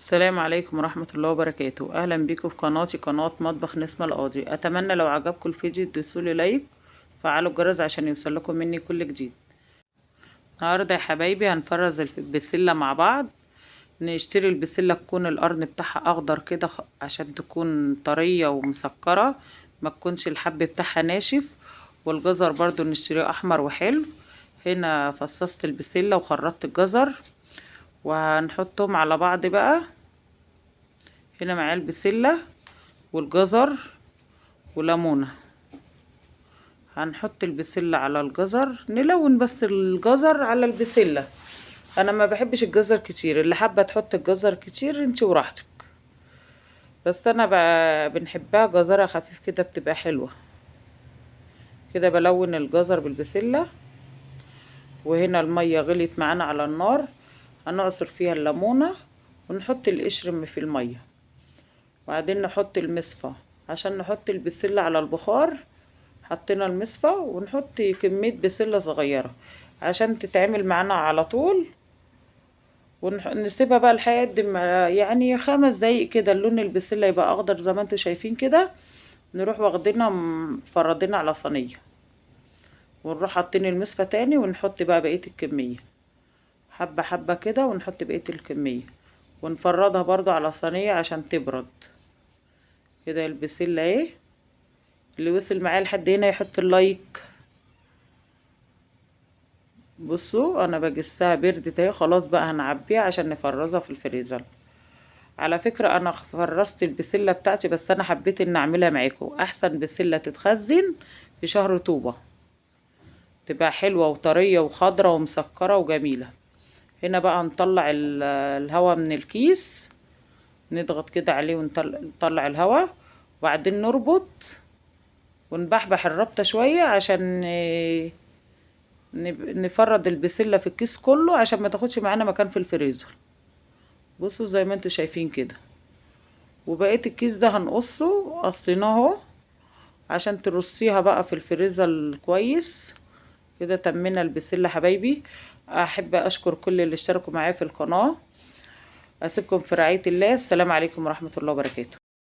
السلام عليكم ورحمة الله وبركاته. اهلا بيكم في قناتي، قناة مطبخ نسمة القاضي. اتمنى لو عجبكم الفيديو تدوسولي لايك، فعلوا الجرس عشان يوصلكم مني كل جديد. النهارده يا حبايبي هنفرز البسلة مع بعض. نشتري البسلة تكون القرن بتاعها اخضر كده عشان تكون طرية ومسكرة، ما تكونش الحب بتاعها ناشف. والجزر برضو نشتريه احمر وحلو. هنا فصصت البسلة وخرطت الجزر وهنحطهم على بعض بقى. هنا معايا البسلة والجزر وليمونة. هنحط البسلة على الجزر، نلون بس الجزر على البسلة. انا ما بحبش الجزر كتير، اللي حابة تحط الجزر كتير انت وراحتك، بس انا بنحبها جزرها خفيف كده بتبقى حلوة كده. بلون الجزر بالبسلة. وهنا المية غليت معانا على النار، هنعصر فيها الليمونة ونحط القشر في المية، وبعدين نحط المصفى عشان نحط البسلة على البخار. حطينا المصفى ونحط كمية بسلة صغيرة عشان تتعمل معانا على طول. ونسيبها بقى لحد ما يعني 5 دقايق كده لون البسلة يبقى اخضر زي ما انتوا شايفين كده. نروح واخدينها مفردينها على صينية، ونروح حاطين المصفى تاني ونحط بقى بقية الكمية حبة حبة كده، ونحط بقية الكمية ونفردها برضو على صينية عشان تبرد كده. البسلة اهي. اللي وصل معايا لحد هنا يحط اللايك. بصوا انا بجسها بردت اهي، خلاص بقى هنعبيها عشان نفرزها في الفريزر. على فكرة انا فرزت البسلة بتاعتي، بس انا حبيت ان اعملها معاكم. احسن بسلة تتخزن في شهر طوبة، تبقى حلوة وطرية وخضرة ومسكرة وجميلة. هنا بقى نطلع الهواء من الكيس، نضغط كده عليه ونطلع الهواء، وبعدين نربط ونبحبح الربطة شوية عشان نفرد البسلة في الكيس كله عشان ما تاخدش معانا مكان في الفريزر. بصوا زي ما انتوا شايفين كده. وبقية الكيس ده هنقصه، قصيناه اهو عشان ترصيها بقى في الفريزر كويس كده. تمينا البسلة حبايبي. احب اشكر كل اللي اشتركوا معايا في القناة. اسيبكم في رعاية الله. السلام عليكم ورحمة الله وبركاته.